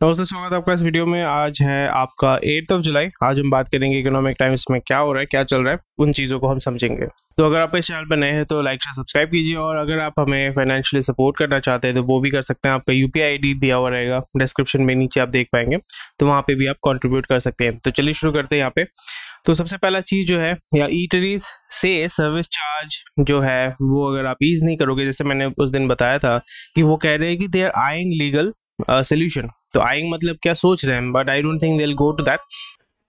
नमस्ते, स्वागत है आपका इस वीडियो में। आज है आपका 8 जुलाई। आज हम बात करेंगे इकोनॉमिक टाइम्स में क्या हो रहा है, क्या चल रहा है, उन चीज़ों को हम समझेंगे। तो अगर आप इस चैनल पर नए हैं तो लाइक शेयर सब्सक्राइब कीजिए, और अगर आप हमें फाइनेंशियली सपोर्ट करना चाहते हैं तो वो भी कर सकते हैं। आपका UPI ID दिया हुआ रहेगा डिस्क्रिप्शन में, नीचे आप देख पाएंगे, तो वहाँ पे भी आप कंट्रीब्यूट कर सकते हैं। तो चलिए शुरू करते हैं यहाँ पे। तो सबसे पहला चीज़ जो है, या ईटरीज से सर्विस चार्ज जो है वो अगर आप ईज नहीं करोगे, जैसे मैंने उस दिन बताया था कि वो कह रहे हैं कि they are eyeing legal solution. तो आइंग मतलब क्या सोच रहे हैं, but I don't think they will go to that,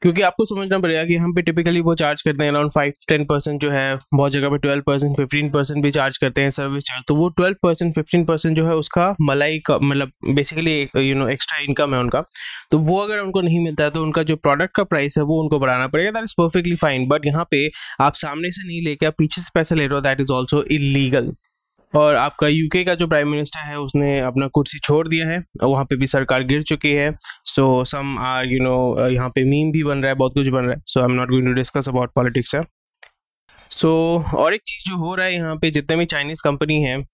क्योंकि आपको समझना पड़ेगा कि हम पे टिपिकली वो चार्ज करते हैं अराउंड 5-10%, जो है बहुत जगह पे 12% 15% भी चार्ज करते हैं सर्विस चार्ज। तो वो 12% 15% जो है उसका मलाई का मतलब बेसिकली एक्स्ट्रा इनकम है उनका। तो वो अगर उनको नहीं मिलता है तो उनका जो प्रोडक्ट का प्राइस है वो उनको बढ़ाना पड़ेगा। That is perfectly fine, but यहाँ पे आप सामने से नहीं लेके आप पीछे से पैसे ले रहे हो, दैट इज ऑल्सो इलीगल। और आपका UK का जो प्राइम मिनिस्टर है उसने अपना कुर्सी छोड़ दिया है, वहाँ पे भी सरकार गिर चुकी है। सो सम आर यहाँ पे मीम भी बन रहा है, बहुत कुछ बन रहा है। So I am not going to discuss about politics है। सो और एक चीज़ जो हो रहा है यहाँ पे, जितने भी चाइनीज़ कंपनी हैं,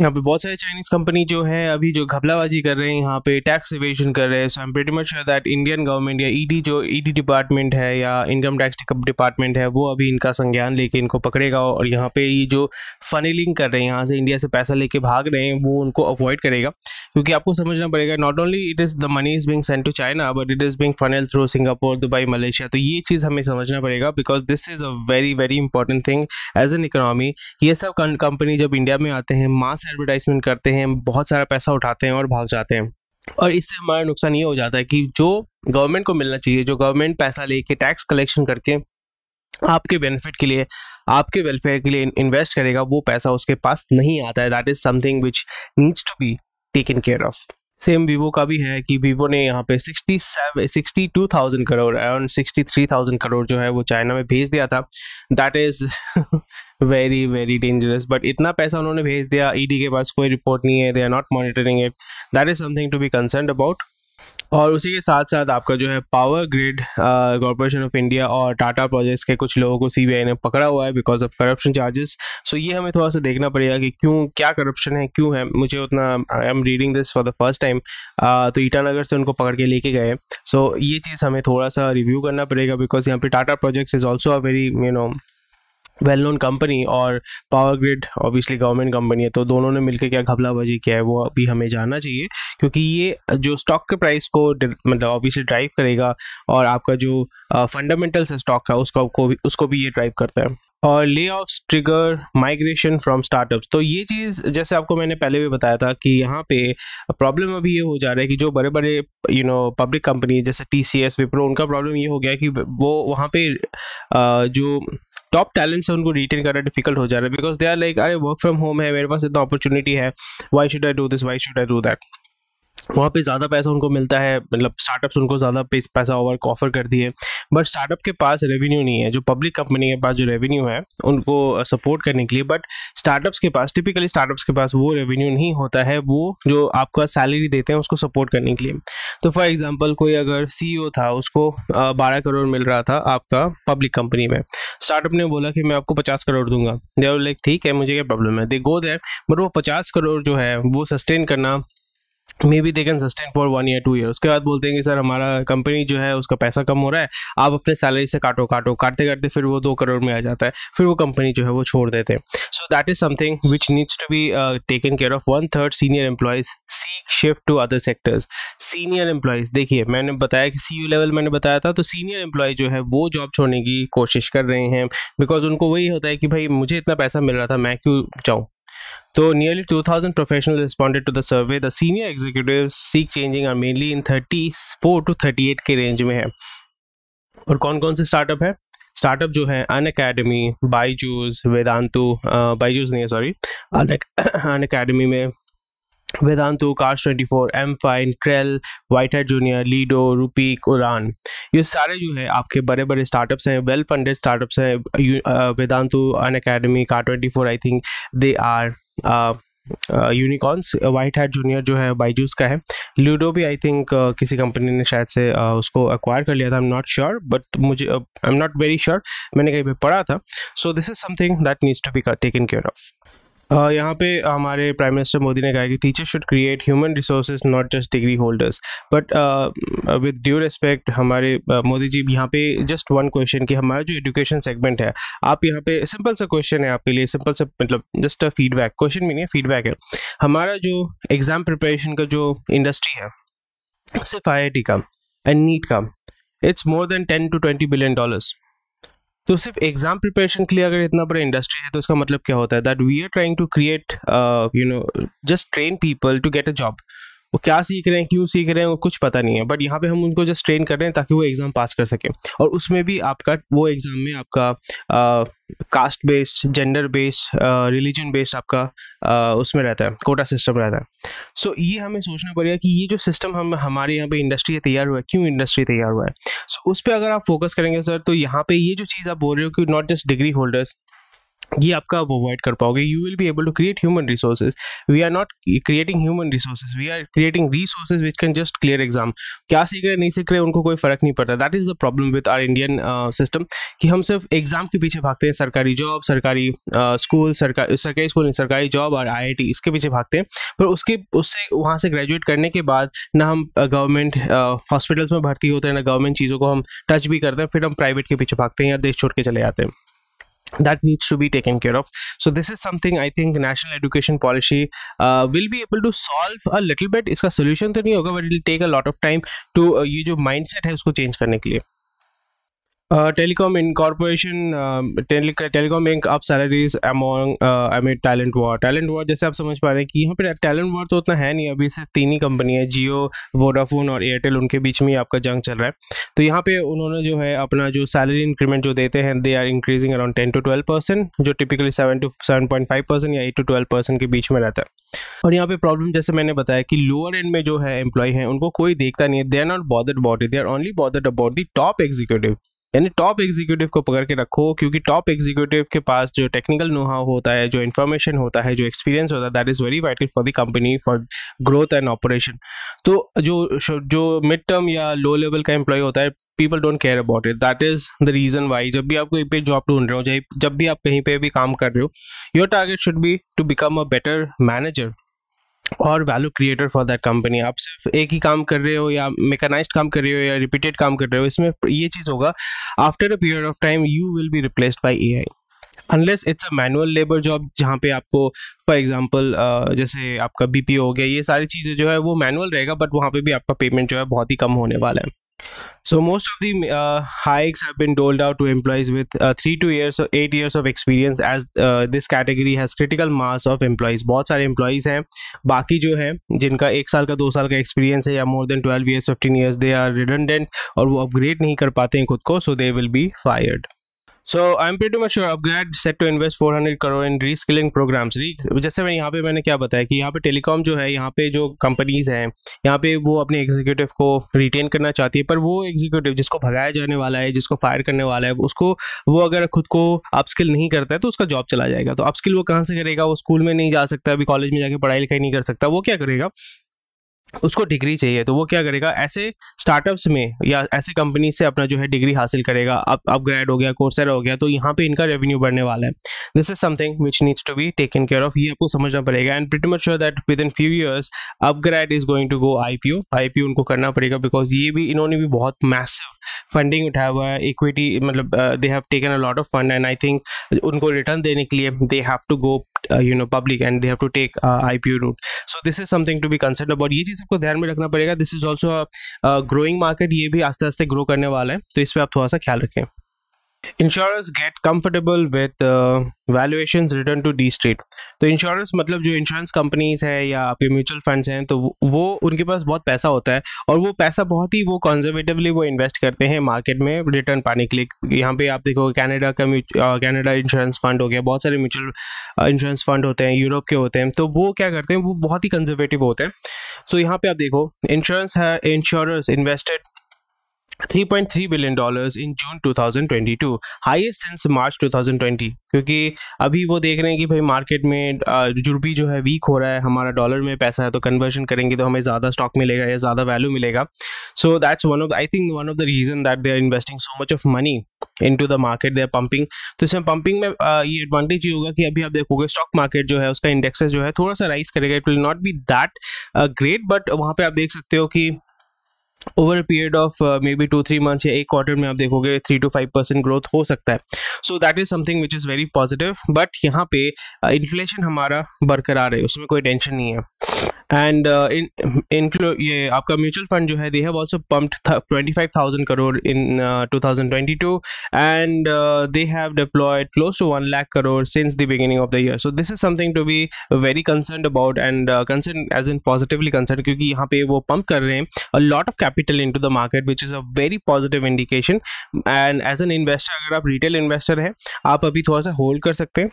यहाँ पे बहुत सारे चाइनीज कंपनी जो है अभी जो घपलाबाजी कर रहे हैं, यहाँ पे टैक्स इवेशन कर रहे हैं। So I am pretty much sure that Indian government या ईडी डिपार्टमेंट है या इनकम टैक्स डिपार्टमेंट है वो अभी इनका संज्ञान लेके इनको पकड़ेगा, और यहाँ पे ये जो फनिलिंग कर रहे हैं, यहाँ से इंडिया से पैसा लेके भाग रहे हैं, वो उनको अवॉइड करेगा। क्योंकि आपको समझना पड़ेगा, not only it is the money is being send to China, but it is being funnel through Singapore, Dubai, Malaysia. तो ये चीज़ हमें समझना पड़ेगा, because this is a very very important thing as an economy. ये सब company जब India में आते हैं, मास एडवर्टाइजमेंट करते हैं, बहुत सारा पैसा उठाते हैं और भाग जाते हैं। और इससे हमारा नुकसान ये हो जाता है कि जो गवर्नमेंट को मिलना चाहिए, जो गवर्नमेंट पैसा लेके टैक्स कलेक्शन करके आपके बेनिफिट के लिए, आपके वेलफेयर के लिए इन्वेस्ट करेगा, वो पैसा उसके पास नहीं आता है। That is something which needs to be taken care of. Same Vivo का भी है कि वीवो ने यहाँ पे 62,000 करोड़, अराउंड 63,000 करोड़ जो है वो चाइना में भेज दिया था। That is very very dangerous. But इतना पैसा उन्होंने भेज दिया, ईडी के पास कोई रिपोर्ट नहीं है, they are not monitoring it. That is something to be concern about. और उसी के साथ साथ आपका जो है power grid corporation of India और टाटा प्रोजेक्ट्स के कुछ लोगों को CBI ने पकड़ा हुआ है बिकॉज ऑफ करप्शन चार्जेस। सो ये हमें थोड़ा सा देखना पड़ेगा कि क्यों, क्या करप्शन है, क्यों है। मुझे उतना, I am reading this for the first time. तो ईटानगर से उनको पकड़ के लेके गए। सो ये चीज़ हमें थोड़ा सा रिव्यू करना पड़ेगा, बिकॉज यहाँ पे Tata projects is also a very well known company, और power grid obviously government company है। तो दोनों ने मिलकर क्या घपलाबाजी किया है वो अभी हमें जानना चाहिए, क्योंकि ये जो स्टॉक के प्राइस को मतलब ऑब्वियसली ड्राइव करेगा, और आपका जो फंडामेंटल्स है स्टॉक का उसको भी ये ड्राइव करता है। और ले offs trigger migration from startups. तो ये चीज़ जैसे आपको मैंने पहले भी बताया था कि यहाँ पे प्रॉब्लम अभी ये हो जा रहा है कि जो बड़े बड़े पब्लिक कंपनी जैसे TCS, विप्रो, उनका प्रॉब्लम ये हो गया है कि वो वहाँ पे जो टॉप टैलेंट्स है उनको रिटेन करना डिफिकल्ट हो जा रहा है, बिकॉज दे आर लाइक, अरे वर्क फ्रॉम होम है, मेरे पास इतना अपॉर्चुनिटी है, why should I do this, why should I do that. वहाँ पे ज़्यादा पैसा उनको मिलता है, मतलब स्टार्टअप्स उनको ज़्यादा पैसा वर्क ऑफर कर दिए, बट स्टार्टअप के पास रेवेन्यू नहीं है। जो पब्लिक कंपनी के पास जो रेवेन्यू है उनको सपोर्ट करने के लिए, बट स्टार्टअप्स के पास, टिपिकली स्टार्टअप्स के पास वो रेवेन्यू नहीं होता है, वो जो आपका सैलरी देते हैं उसको सपोर्ट करने के लिए। तो फॉर एग्जांपल कोई अगर CEO था, उसको 12 करोड़ मिल रहा था आपका पब्लिक कंपनी में, स्टार्टअप ने बोला कि मैं आपको 50 करोड़ दूंगा। दे आर लाइक, ठीक है, मुझे क्या प्रॉब्लम है, दे गो देयर। बट वो 50 करोड़ जो है वो सस्टेन करना, may be they can sustain for 1 year 2 year। उसके बाद बोलते हैं कि सर हमारा कंपनी जो है उसका पैसा कम हो रहा है, आप अपने सैलरी से काटो, काटते काटते फिर वो 2 करोड़ में आ जाता है, फिर वो कंपनी जो है वो छोड़ देते हैं। So that is something which needs to be taken care of. 1/3 senior employees seek shift to other sectors. Senior employees, देखिए मैंने बताया कि CEO लेवल मैंने बताया था, तो सीनियर एम्प्लॉय जो है वो जॉब छोड़ने की कोशिश कर रहे हैं, बिकॉज उनको वही होता है कि भाई मुझे इतना पैसा मिल रहा था, मैं क्यों जाऊँ। तो nearly 2,000 professionals responded to the survey. The senior executives seek changing are mainly in 34 to 38 के रेंज में है। और कौन कौन से स्टार्टअप है? स्टार्टअप जो है अनअकैडमी, बायजूस, वेदांतु, बायजूस नहीं है सॉरी, अनअकैडमी में Vedantu, Cars24, M5, Trell, White hat Junior, Lido, Rupeek, Udaan. ये सारे जो है आपके बड़े बड़े स्टार्टअप्स हैं, वेल फंडेड स्टार्टअप्स हैं। Vedantu, Unacademy, Car24, I think they are unicorns. White hat junior जो है बायजूस का है। लूडो भी आई थिंक किसी कंपनी ने शायद से उसको एक्वायर कर लिया था, I am not sure, but मुझे I am not very sure, मैंने कहीं पे पढ़ा था। So this is something that needs to be taken care of. यहाँ पे हमारे प्राइम मिनिस्टर मोदी ने कहा कि teacher should create human resources not just degree holders. But with due respect हमारे मोदी जी, यहाँ पे जस्ट वन क्वेश्चन कि हमारा जो एजुकेशन सेगमेंट है, आप यहाँ पे सिंपल सा क्वेश्चन है आपके लिए, सिंपल सा मतलब जस्ट अ फीडबैक, क्वेश्चन भी नहीं है, फीडबैक है। हमारा जो एग्जाम प्रिपरेशन का जो इंडस्ट्री है, सिर्फ IIT का एंड नीट का, it's more than 10 to 20 billion dollars. तो सिर्फ एग्जाम प्रिपरेशन के लिए अगर इतना बड़ा इंडस्ट्री है, तो उसका मतलब क्या होता है? That we are trying to create just train people to get a job. वो क्या सीख रहे हैं, क्यों सीख रहे हैं, वो कुछ पता नहीं है, बट यहाँ पे हम उनको जस्ट ट्रेन कर रहे हैं ताकि वो एग्जाम पास कर सकें। और उसमें भी आपका वो एग्जाम में आपका caste based, gender based, religion based आपका उसमें रहता है, कोटा सिस्टम रहता है। सो ये हमें सोचना पड़ेगा कि ये जो सिस्टम हमारे यहाँ पे इंडस्ट्री तैयार हुआ है, क्यों इंडस्ट्री तैयार हुआ है। सो उस पर अगर आप फोकस करेंगे सर, तो यहाँ पे ये जो चीज़ आप बोल रहे हो कि नॉट जस्ट डिग्री होल्डर्स, ये आपका आप अवॉइड कर पाओगे। You will be able to create human resources. We are not creating human resources, we are creating resources which can just clear exam. क्या सीख रहे नहीं सीख रहे उनको कोई फर्क नहीं पड़ता। That is the problem with our Indian system कि हम सिर्फ एग्जाम के पीछे भागते हैं, सरकारी जॉब, सरकारी स्कूल, सरकारी स्कूल, सरकारी जॉब और IIT, इसके पीछे भागते हैं। पर उससे वहाँ से ग्रेजुएट करने के बाद ना हम गवर्नमेंट हॉस्पिटल्स में भर्ती होते हैं, ना गवर्नमेंट चीज़ों को हम टच भी करते हैं, फिर हम प्राइवेट के पीछे भागते हैं या देश छोड़ के चले जाते हैं। That needs to be taken care of. So this is something I think national education policy will be able to solve a little bit. इसका solution तो नहीं होगा, but it will take a lot of time to ये जो mindset है उसको change करने के लिए। Telecom incorporation, telecom inc up salaries amid talent war। talent war जैसे आप समझ पा रहे हैं कि यहाँ पे talent war तो उतना है नहीं, अभी सिर्फ 3 ही कंपनी है, जियो, वोडाफोन और एयरटेल, उनके बीच में आपका जंग चल रहा है। तो यहाँ पे उन्होंने जो है अपना जो सैलरी इंक्रीमेंट जो देते हैं, they are increasing around 10 to 12%, जो टिपिकली 7 to 7.5% या 8 to 12% के बीच में रहता है। और यहाँ पे प्रॉब्लम जैसे मैंने बताया कि लोअर एंड में जो है एम्प्लॉय हैं, उनको कोई देखता नहीं है, they are not bothered about it, they are only bothered about the top executive. यानी टॉप एग्जीक्यूटिव को पकड़ के रखो, क्योंकि टॉप एग्जीक्यूटिव के पास जो टेक्निकल नो हाउ होता है, जो इन्फॉर्मेशन होता है, जो एक्सपीरियंस होता है, that is very vital for the company, for growth and operation. तो जो मिड टर्म या लो लेवल का एम्प्लॉय होता है, people don't care about it. That is the reason why जब भी आप कहीं पे जॉब ढूंढ रहे हो, जब भी आप कहीं पे भी काम कर रहे हो, your target should be to become a better manager और value creator for that company. आप सिर्फ एक ही काम कर रहे हो या मैकेनाइज्ड काम कर रहे हो या रिपीटेड काम कर रहे हो, इसमें ये चीज़ होगा, after a period of time you will be replaced by AI, unless it's a manual labour job, जहाँ पे आपको फॉर एग्जांपल जैसे आपका BPO हो गया, ये सारी चीज़ें जो है वो मैनुअल रहेगा, बट वहाँ पे भी आपका पेमेंट जो है बहुत ही कम होने वाला है। So most of the hikes have been doled out to employees with 3 to 8 years of experience, as this category has critical mass of employees। बहुत सारे employees हैं, बाकी जो है जिनका 1 साल का 2 साल का experience है या more than 12 years 15 years, they are redundant और वो upgrade नहीं कर पाते हैं खुद को, so they will be fired। So I'm pretty much sure Upgrade set to invest 400 crore in reskilling programs। जैसे मैंने क्या बताया कि यहाँ पे टेलीकॉम जो है, यहाँ पे जो कंपनीज हैं, यहाँ पे वो अपने एग्जीक्यूटिव को रिटेन करना चाहती है, पर वो एग्जीक्यूटिव जिसको भगाया जाने वाला है, जिसको फायर करने वाला है, उसको वो अगर खुद को अपस्किल नहीं करता है तो उसका जॉब चला जाएगा। तो अपस्किल वो कहाँ से करेगा? वो स्कूल में नहीं जा सकता, अभी कॉलेज में जाके पढ़ाई लिखाई नहीं कर सकता, वो क्या करेगा? उसको डिग्री चाहिए, तो वो क्या करेगा? ऐसे स्टार्टअप्स में या ऐसे कंपनी से अपना जो है डिग्री हासिल करेगा। अपग्रेड हो गया, कोर्सेरा हो गया, तो यहाँ पे इनका रेवेन्यू बढ़ने वाला है। This is something which needs to be taken care of, ये आपको समझना पड़ेगा। And pretty much sure that within few years upGrad is going to go IPO उनको करना पड़ेगा, बिकॉज इन्होंने भी बहुत मैसिव फंडिंग उठाया हुआ है, इक्विटी, मतलब they have taken a lot of fund, and I think उनको रिटर्न देने के लिए they have to go public and they have to take IPO route। So this is something to be considered about। ये चीज़ आपको ध्यान में रखना पड़ेगा। This is also growing market, ये भी आस्ते आस्ते ग्रो करने वाला है, तो इस पर आप थोड़ा सा ख्याल रखें। Insurance get comfortable with valuations return to the street. तो इंश्योरेंस मतलब जो इंश्योरेंस कंपनीज है या आपके म्यूचुअल फंड्स हैं, तो वो उनके पास बहुत पैसा होता है और वो पैसा बहुत ही वो कंजर्वेटिवली वो इन्वेस्ट करते हैं मार्केट में रिटर्न पाने के लिए। यहाँ पे आप देखोगे कैनेडा इंश्योरेंस फंड हो गया, बहुत सारे म्यूचुअल इंश्योरेंस फंड होते हैं, यूरोप के होते हैं, तो वो क्या करते हैं, वो बहुत ही कंजर्वेटिव होते हैं। सो यहाँ पे आप देखो insurance invested $3.3 billion in June 2022, highest since मार्च 2020। क्योंकि अभी वो देख रहे हैं कि भाई मार्केट में जो रुपी जो है वीक हो रहा है, हमारा डॉलर में पैसा है तो कन्वर्जन करेंगे तो हमें ज़्यादा स्टॉक मिलेगा या ज़्यादा वैल्यू मिलेगा। So that's one of the reason that they are investing so much of money into the market, they are pumping. तो इसमें पंपिंग में ये एडवांटेज ये होगा कि अभी आप देखोगे स्टॉक मार्केट जो है उसका इंडेक्सेस जो है थोड़ा सा राइज करेगा। It will not be that great, but वहाँ पे आप देख सकते हो कि over period of may be 2-3 months या एक क्वार्टर में आप देखोगे 3 to 5% ग्रोथ हो सकता है। So that is something which is very positive. But यहाँ पे इन्फ्लेशन हमारा बरकरार है, उसमें कोई टेंशन नहीं है। एंड ये आपका म्यूचुअल फंड जो है they have also pumped 25,000 crore in 2022 and they have deployed close to 1 lakh crore since the beginning of the year. So this is something to be very concerned about and concern as in positively concern, क्योंकि यहाँ पे वो pump कर रहे हैं a lot of capital into the market which is a very positive indication. And as an investor, अगर आप retail investor हैं, आप अभी थोड़ा सा होल्ड कर सकते हैं,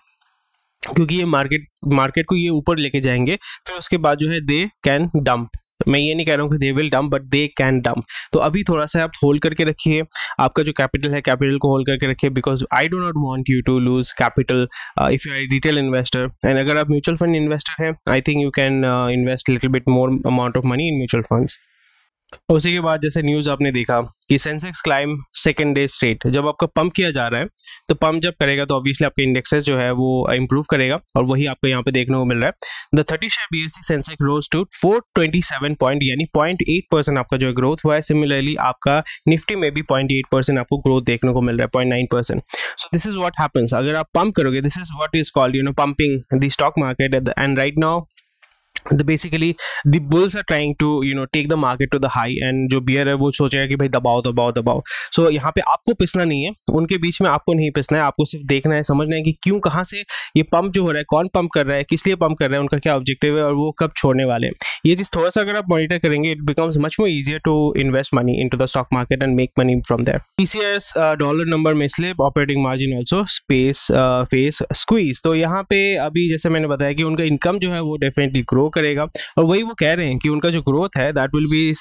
क्योंकि ये मार्केट को ये ऊपर लेके जाएंगे, फिर उसके बाद जो है दे कैन डंप। मैं ये नहीं कह रहा हूँ कि they will dump, but they can dump. तो अभी थोड़ा सा आप होल्ड करके रखिए, आपका जो कैपिटल है कैपिटल को होल्ड करके रखिए, because I do not want you to lose capital if you are retail investor. And अगर आप म्यूचुअल फंड इन्वेस्टर हैं, I think you can invest little bit more amount of money in mutual funds. उसी के बाद जैसे news आपने देखा कि Sensex climb second day straight. जब आपका पंप किया जा रहा है तो पंप जब करेगा तो ऑब्वियसली आपके इंडेक्सेस जो है वो इंप्रूव करेगा, और वही आपको यहाँ पे देखने को मिल रहा है। The 30 share BSE Sensex rose to 427 point, यानी 0.8% आपका जो ग्रोथ हुआ है। सिमिलरली आपका निफ्टी में भी 0.8% आपको ग्रोथ देखने को मिल रहा है, 0.9%। सो दिस इज व्हाट हैपेंस अगर आप पंप करोगे। This is what is called pumping the stock market. And right now basically the bulls are trying to take the market to the high, and जो beer है वो सोचेगा कि भाई दबाओ दबाओ दबाओ। सो यहाँ पे आपको पिसना नहीं है, उनके बीच में आपको नहीं पिसना है, आपको सिर्फ देखना है, समझना है कि क्यों, कहाँ से ये पंप जो हो रहा है, कौन पंप कर रहा है, किस लिए पंप कर रहा है, उनका क्या ऑब्जेक्टिव है और वो कब छोड़ने वाले हैं। ये चीज़ थोड़ा सा अगर आप मॉनिटर करेंगे, it becomes much more easier to invest money into the stock market and make money from there. TCS dollar number में slip, operating margin also face squeeze. तो यहाँ पे अभी जैसे मैंने बताया कि उनका इनकम जो है वो डेफिनेटली ग्रो करेगा, और वही वो कह रहे हैं कि उनका जो ग्रोथ है दैट विल बी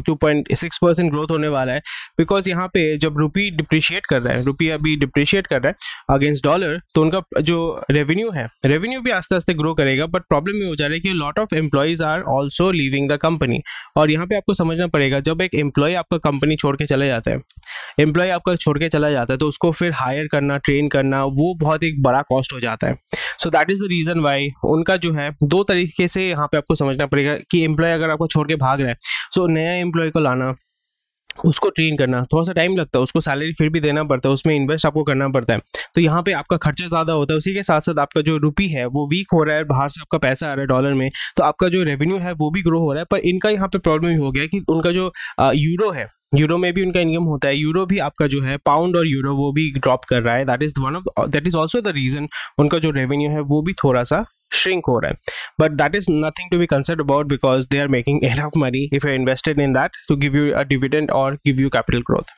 2.6% ग्रोथ होने वाला है। बिकॉज यहाँ पे जब रुपी डिप्रिशिएट कर रहा है, रुपी अभी डिप्रिशिएट कर रहा है अगेंस्ट डॉलर, तो उनका जो रेवेन्यू है, रेवेन्यू भी आस्ते आस्ते ग्रो करेगा। बट प्रॉब्लम ये हो जा रहा है कि lot of employees are also leaving the company. और यहाँ पे आपको समझना पड़ेगा, जब एक एम्प्लॉय आपका कंपनी छोड़ के चला जाता है, एम्प्लॉय आपका छोड़ के चला जाता है, तो उसको फिर हायर करना, ट्रेन करना, वो बहुत एक बड़ा कॉस्ट हो जाता है। So that is the reason why उनका जो है दो तरीके से यहाँ पे आपको समझना पड़ेगा कि एम्प्लॉय अगर आपको छोड़ के भाग रहा है, सो नया एम्प्लॉय को लाना, उसको ट्रेन करना थोड़ा सा टाइम लगता है, उसको सैलरी फिर भी देना पड़ता है, उसमें इन्वेस्ट आपको करना पड़ता है। तो यहाँ पे आपका खर्चा ज़्यादा होता है। उसी के साथ साथ आपका जो रुपी है वो वीक हो रहा है, बाहर से आपका पैसा आ रहा है डॉलर में, तो आपका जो रेवेन्यू है वो भी ग्रो हो रहा है। पर इनका यहाँ पे प्रॉब्लम ये हो गया कि उनका जो यूरो है, यूरो में भी उनका इनकम होता है, यूरो भी आपका जो है पाउंड और यूरो वो भी ड्रॉप कर रहा है। That is also the reason उनका जो रेवेन्यू है वो भी थोड़ा सा shrink हो रहा है। But that is nothing to be concern about, because they are making enough money if you're invested in that to give you a dividend or give you capital growth।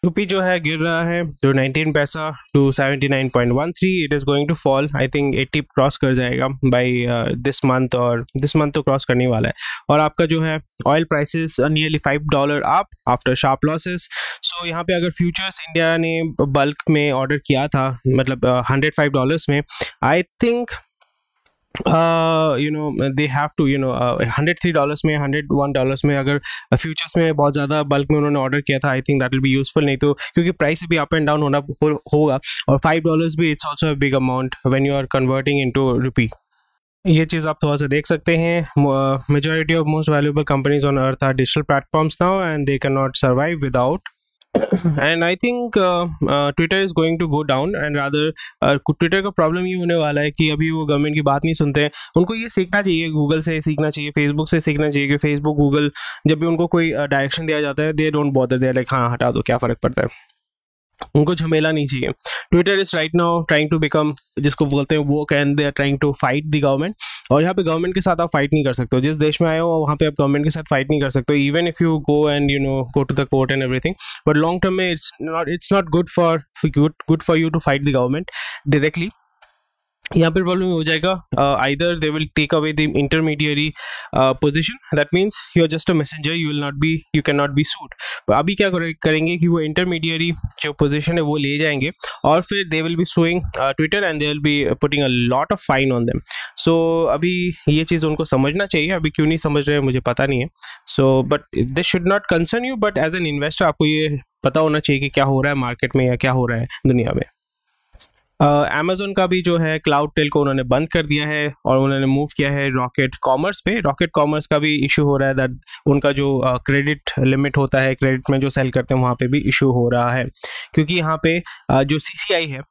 Rupee जो है गिर रहा है जो 19 पैसा to 79.13। It is going to fall, I think 80 cross कर जाएगा by this month, और दिस मंथ तो क्रॉस करने वाला है। और आपका जो है oil prices nearly $5 up after sharp losses. So यहाँ पे अगर फ्यूचर्स इंडिया ने बल्क में ऑर्डर किया था, मतलब $105 में, I think they have to $103 में, $101 में अगर फ्यूचर्स में बहुत ज़्यादा बल्क में उन्होंने ऑर्डर किया था, I think that will be useful. नहीं तो क्योंकि प्राइस भी अप एंड डाउन होगा, और $5 भी it's also big amount when you are converting into rupee. ये चीज़ आप थोड़ा सा देख सकते हैं। Majority of most valuable companies on earth are digital platforms now and they can not survive without. And I think Twitter is going to go down, and rather Twitter का problem ये होने वाला है कि अभी वो गवर्नमेंट की बात नहीं सुनते हैं। उनको ये सीखना चाहिए, गूगल से सीखना चाहिए, फेसबुक से सीखना चाहिए कि फेसबुक, गूगल जब भी उनको कोई डायरेक्शन दिया जाता है, they don't bother, they like हाँ हटा दो, क्या फ़र्क पड़ता है, उनको झमेला नहीं चाहिए। Twitter is right now trying to become, जिसको बोलते हैं वो, can they are trying to fight the government. और यहाँ पे गवर्नमेंट के साथ आप फाइट नहीं कर सकते हो, जिस देश में आए हो वहाँ पे आप गवर्नमेंट के साथ फाइट नहीं कर सकते हो, even if you go and go to the court and everything. But long term में it's not good for you to fight the government directly. यहाँ पर प्रॉब्लम हो जाएगा, either they will take away the intermediary position, that means you are just a messenger, you can not be sued. अभी क्या करेंगे कि वो intermediary जो पोजीशन है वो ले जाएंगे और फिर they will be suing Twitter and they will be putting a lot of fine on them. So अभी ये चीज़ उनको समझना चाहिए, अभी क्यों नहीं समझ रहे हैं मुझे पता नहीं है। So but this should not concern you, but as an investor आपको ये पता होना चाहिए कि क्या हो रहा है मार्केट में या क्या हो रहा है दुनिया में। अमेज़न का भी जो है क्लाउड टेल को उन्होंने बंद कर दिया है और उन्होंने मूव किया है रॉकेट कॉमर्स पे। रॉकेट कॉमर्स का भी इशू हो रहा है, दैट उनका जो क्रेडिट लिमिट होता है, क्रेडिट में जो सेल करते हैं वहाँ पे भी इशू हो रहा है, क्योंकि यहाँ पे जो CCI है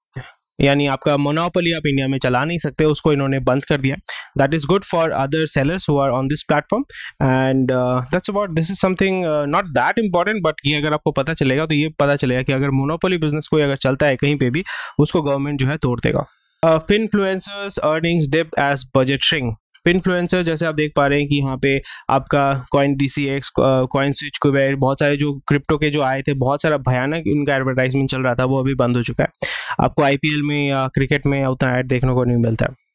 यानी आपका मोनोपोली आप इंडिया में चला नहीं सकते, उसको इन्होंने बंद कर दिया। That is good for other sellers who are on this platform and that's about, this is something not that important, but ये अगर आपको पता चलेगा तो ये पता चलेगा कि अगर मोनोपोली बिजनेस कोई अगर चलता है कहीं पे भी, उसको गवर्नमेंट जो है तोड़ देगा। Finfluencers earnings dip as budget shrink. Finfluencer जैसे आप देख पा रहे हैं कि यहाँ पे आपका coin DCX, coin switch, Kuber, बहुत सारे जो क्रिप्टो के जो आए थे, बहुत सारा भयानक उनका एडवर्टाइजमेंट चल रहा था, वो अभी बंद हो चुका है। आपको IPL में या क्रिकेट में उतना ऐड देखने को नहीं मिलता है।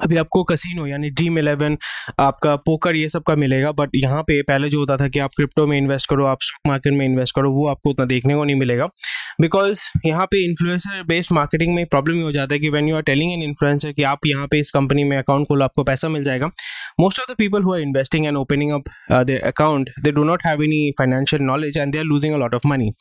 अभी आपको कसिनो यानी Dream11, आपका पोकर, ये सब का मिलेगा, बट यहाँ पे पहले जो होता था कि आप क्रिप्टो में इन्वेस्ट करो, आप स्टॉक मार्केट में इन्वेस्ट करो, वो आपको उतना देखने को नहीं मिलेगा, बिकॉज यहाँ पे इन्फ्लुएंसर बेस्ड मार्केटिंग में प्रॉब्लम ये हो जाता है कि when you are telling an influencer कि आप यहाँ पे इस कंपनी में अकाउंट खोलो, आपको पैसा मिल जाएगा, most of the people who are investing and opening up their account, they do not have any financial knowledge and they are losing a lot of money.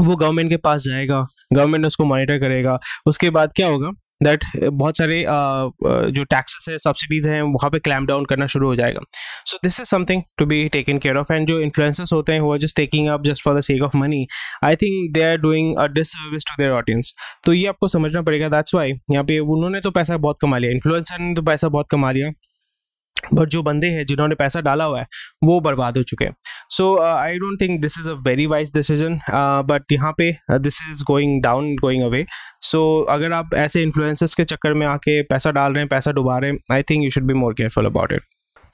वो गवर्नमेंट के पास जाएगा, गवर्नमेंट उसको मॉनिटर करेगा, उसके बाद क्या होगा दैट बहुत सारे जो टैक्सेस है, सब्सिडीज हैं, वहाँ पे क्लैम्प डाउन करना शुरू हो जाएगा। So this is something to be taken care of. And जो इन्फ्लुएंसर्स होते हैं वो are just taking up just for the sake of money, I think they are doing a disservice to their audience. तो ये आपको समझना पड़ेगा, that's why यहाँ पे उन्होंने तो पैसा बहुत कमा लिया, इन्फ्लुएंसर ने तो पैसा बहुत कमा लिया, बट जो बंदे हैं जिन्होंने पैसा डाला हुआ है वो बर्बाद हो चुके हैं। So I don't think this is a very wise decision, but यहाँ पे this is going down, going away. So अगर आप ऐसे इन्फ्लुएंसर्स के चक्कर में आके पैसा डाल रहे हैं, पैसा डुबा रहे हैं, I think you should be more careful about it.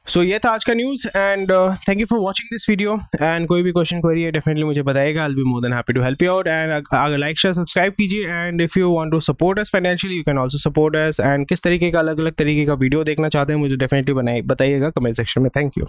So ये था आज का news and thank you for watching this video. And कोई भी क्वेश्चन क्वेरी है डेफिनेटली मुझे बताइएगा, I will be more than happy to help you out. And अगर लाइक शेयर सब्सक्राइब कीजिए, and if you want to support us financially you can also support us. And किस तरीके का अलग अलग तरीके का वीडियो देखना चाहते हैं मुझे डेफिनेटली बताइएगा कमेंट सेक्शन में। Thank you.